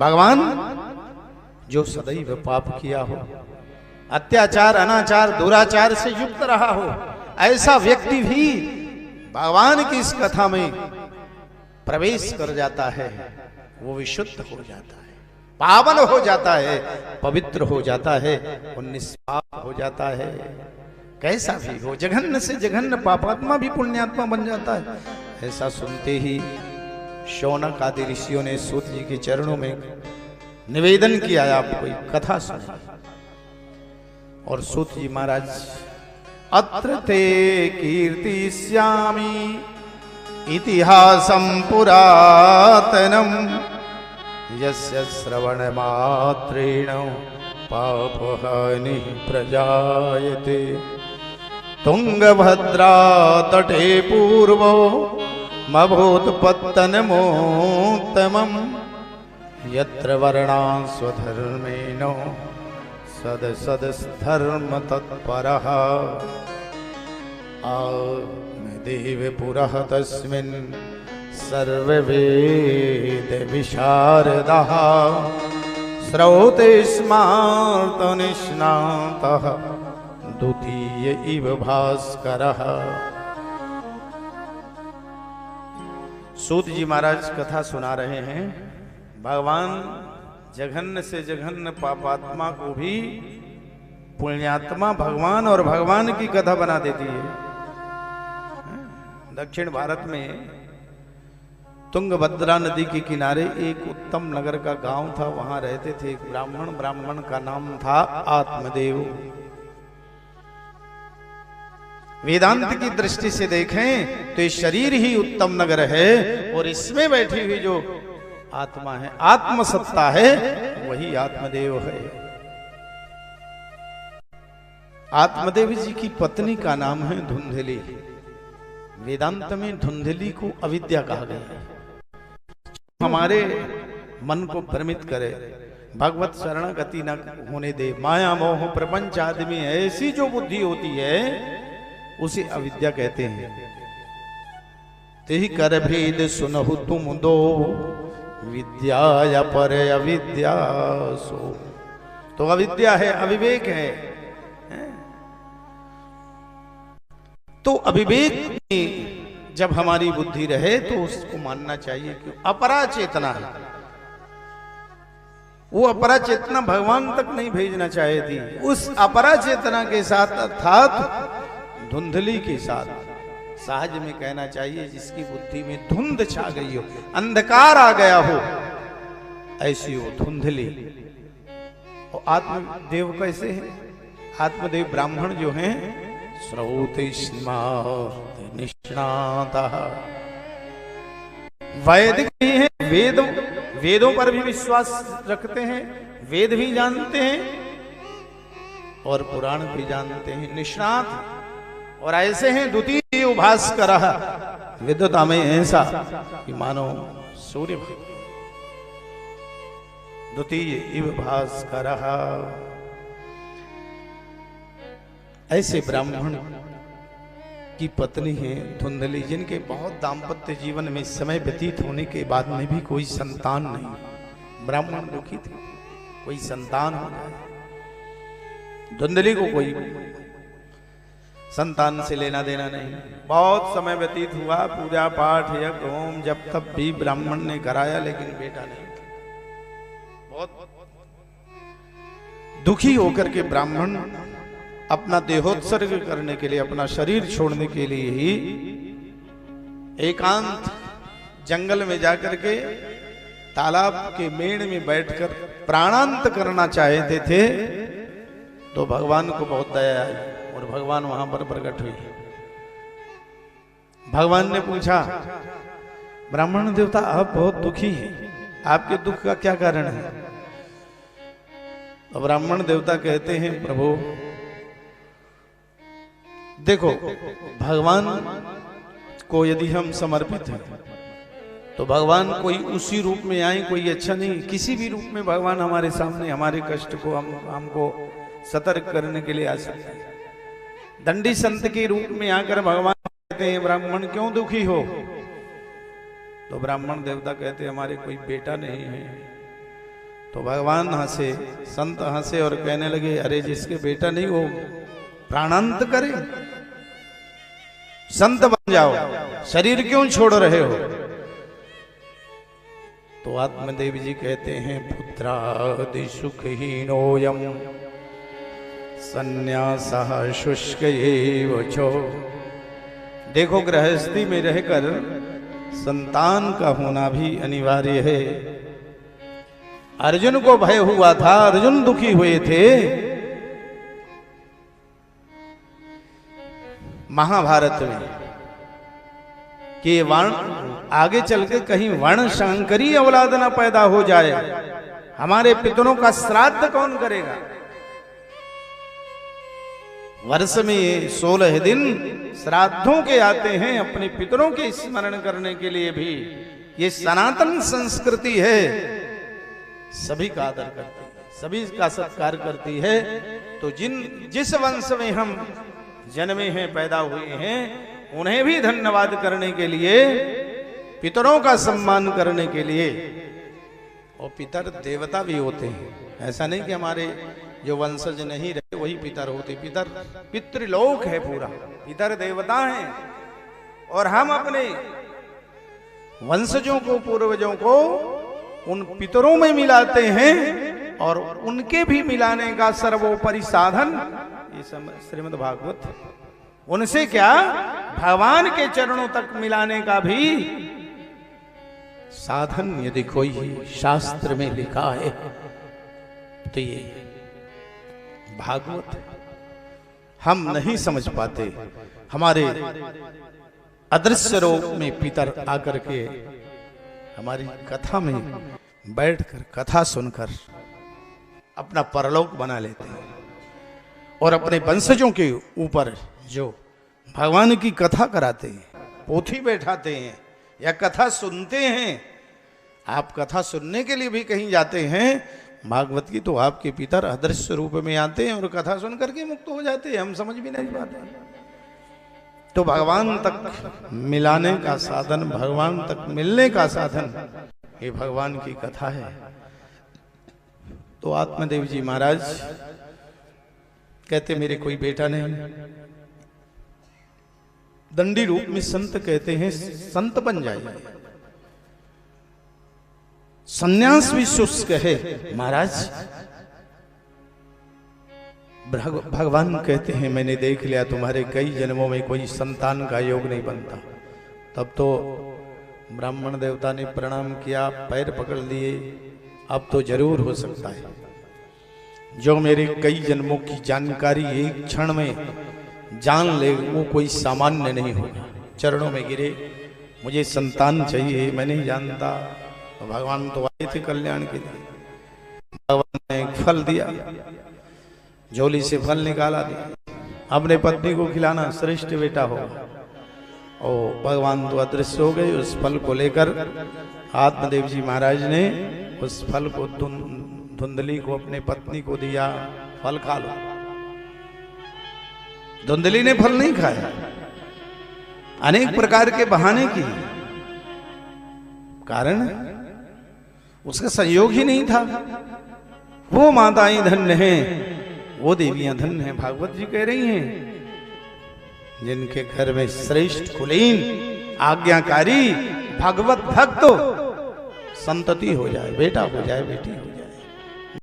भगवान जो सदैव पाप किया हो, अत्याचार अनाचार दुराचार से युक्त रहा हो, ऐसा व्यक्ति भी भगवान की इस कथा में प्रवेश कर जाता है, वो विशुद्ध हो जाता है, पावन हो जाता है, पवित्र हो जाता है, वो निष्पाप हो जाता है। कैसा भी हो, जघन्य से जघन्य पापात्मा भी पुण्यात्मा बन जाता है। ऐसा सुनते ही शौनक आदि ऋषियों ने सूत जी के चरणों में निवेदन किया, आप कोई कथा सुने। और सूत जी महाराज, अत्र ते कीर्तिष्यामि इतिहासं पुरातनम यस्य श्रवण मात्रेण पापहानि प्रजायते। तुंगभद्रा तटे पूर्वो मभूत्पत्तनमोत्तमम् यत्र वर्णा स्वधर्मेण सद सदधर्म तत्परः आत्मदेव पुरः तस्मिन् सर्ववेद विशारदः श्रौते स्मार्त निष्णातः द्वितीय इव भास्करः। सूत जी महाराज कथा सुना रहे हैं। भगवान जघन्य से जघन्य पापात्मा को भी पुण्यात्मा भगवान और भगवान की कथा बना देती है। दक्षिण भारत में तुंगभद्रा नदी के किनारे एक उत्तम नगर का गांव था, वहां रहते थे एक ब्राह्मण का नाम था आत्मदेव। वेदांत की दृष्टि से देखें तो ये शरीर ही उत्तम नगर है, और इसमें बैठी हुई जो आत्मा है, आत्मसत्ता है, वही आत्मदेव है। आत्मदेव जी की पत्नी का नाम है धुंधली। वेदांत में धुंधली को अविद्या कहा गया है, हमारे मन को भ्रमित करे, भगवत शरणागति न होने दे, माया मोह प्रपंच आदि में ऐसी जो बुद्धि होती है उसे अविद्या कहते हैं। तेहि कर भेद सुनहु तुम दो विद्या या पर अविद्या सो। तो अविद्या है, अविवेक है। तो अविवेक में जब हमारी बुद्धि रहे तो उसको मानना चाहिए कि अपरा चेतना है। वो अपरा चेतना भगवान तक नहीं भेजना चाहे थी, उस अपरा चेतना के साथ अर्थात धुंधली के साथ, सहज में कहना चाहिए जिसकी बुद्धि में धुंध छा गई हो, अंधकार आ गया हो, ऐसी हो धुंधली। और आत्मदेव कैसे है? आत्मदेव ब्राह्मण जो हैं श्रौते स्मार्त निष्णातः, वैदिक भी हैं, वेदों पर भी विश्वास रखते हैं, वेद भी जानते हैं और पुराण भी जानते हैं, निष्णात। और ऐसे हैं द्वितीय भास्करः, विद्वता में ऐसा कि मानो सूर्य द्वितीय इव भास्करः। ऐसे ब्राह्मण की पत्नी है धुंधली, जिनके बहुत दाम्पत्य जीवन में समय व्यतीत होने के बाद में भी कोई संतान नहीं। ब्राह्मण दुखी थे, कोई संतान हो जाए। धुंधली को कोई संतान से लेना देना नहीं। बहुत समय व्यतीत हुआ, पूजा पाठ यज्ञ होम जब तब भी ब्राह्मण ने कराया, लेकिन बेटा नहीं। बहुत दुखी होकर के ब्राह्मण अपना देहोत्सर्ग करने के लिए, अपना शरीर छोड़ने के लिए ही एकांत जंगल में जाकर के तालाब के मेड़ में बैठकर प्राणांत करना चाहते थे। तो भगवान को बहुत दया आई और भगवान वहां पर प्रकट हुए। भगवान ने पूछा, ब्राह्मण देवता आप बहुत दुखी हैं, आपके दुख का क्या कारण है? तो ब्राह्मण देवता कहते हैं, प्रभु देखो, भगवान को यदि हम समर्पित हैं तो भगवान कोई उसी रूप में आए, कोई अच्छा नहीं, किसी भी रूप में भगवान हमारे सामने हमारे कष्ट को हमको सतर्क करने के लिए आ सकते हैं। दंडी संत के रूप में आकर भगवान कहते हैं, ब्राह्मण क्यों दुखी हो? तो ब्राह्मण देवता कहते हैं, हमारे कोई बेटा नहीं है, तो भगवान हंसे, संत हंसे और कहने लगे, अरे जिसके बेटा नहीं वो प्राणांत करे, संत बन जाओ, शरीर क्यों छोड़ रहे हो। तो आत्मदेव जी कहते हैं, पुत्रादि सुखहीनोयम संन्यासः शुष्क एव चो। देखो गृहस्थी में रहकर संतान का होना भी अनिवार्य है। अर्जुन को भय हुआ था, अर्जुन दुखी हुए थे। महाभारत में कि आगे चल के कहीं वर्ण शंकरी औलाद ना पैदा हो जाए, हमारे पितरों का श्राद्ध कौन करेगा। वर्ष में 16 दिन श्राद्धों के आते हैं, अपने पितरों के स्मरण करने के लिए भी। ये सनातन संस्कृति है, सभी का आदर करती है, सभी का सत्कार करती है। तो जिस वंश में हम जन्मे हैं, पैदा हुए हैं, उन्हें भी धन्यवाद करने के लिए, पितरों का सम्मान करने के लिए। और पितर देवता भी होते हैं, ऐसा नहीं कि हमारे जो वंशज नहीं रहे वही पितर होते। पितर पितृलोक है पूरा, पितर देवता हैं। और हम अपने वंशजों को, पूर्वजों को उन पितरों में मिलाते हैं, और उनके भी मिलाने का सर्वोपरि साधन ये श्रीमद् भागवत। उनसे क्या, भगवान के चरणों तक मिलाने का भी साधन यदि कोई शास्त्र में लिखा है तो ये भागवत। हम नहीं समझ पाते, हमारे अदृश्य रूप में पितर आकर के हमारी कथा में बैठकर कथा सुनकर अपना परलोक बना लेते हैं, और अपने वंशजों के ऊपर जो भगवान की कथा कराते हैं, पोथी बैठाते हैं या कथा सुनते हैं। आप कथा सुनने के लिए भी कहीं जाते हैं भागवत की, तो आपके पितर अदृश्य रूप में आते हैं और कथा सुन करके मुक्त हो जाते हैं, हम समझ भी नहीं पाते। तो भगवान तक मिलाने का साधन, भगवान तक मिलने का साधन ये भगवान की कथा है। तो आत्मदेव जी महाराज कहते, मेरे कोई बेटा नहीं। दंडी रूप में संत कहते हैं, संत बन जाइए। सन्यास भी शुष्क है महाराज। भगवान कहते हैं, मैंने देख लिया तुम्हारे कई जन्मों में कोई संतान का योग नहीं बनता। तब तो ब्राह्मण देवता ने प्रणाम किया, पैर पकड़ लिए, अब तो जरूर हो सकता है। जो मेरे कई जन्मों की जानकारी एक क्षण में जान ले, वो कोई सामान्य नहीं होगा। चरणों में गिरे, मुझे संतान चाहिए, मैं नहीं जानता। तो भगवान तो आए थे कल्याण के लिए। भगवान ने एक फल दिया, झोली से फल निकाला, दिया अपने पत्नी को खिलाना, श्रेष्ठ बेटा होगा। और भगवान तो अदृश्य हो गए। उस फल को लेकर आत्मदेव जी महाराज ने उस फल को धुंधली को, अपने पत्नी को दिया, फल खा लो। धुंधली ने फल नहीं खाया, अनेक प्रकार के बहाने किए, कारण उसका संयोग ही नहीं था। वो माताएं धन्य हैं, वो देवियां धन्य हैं। भागवत जी कह रही हैं, जिनके घर में श्रेष्ठ कुलीन आज्ञाकारी भगवत भक्त संतति हो जाए, बेटा हो जाए, बेटी हो जाए।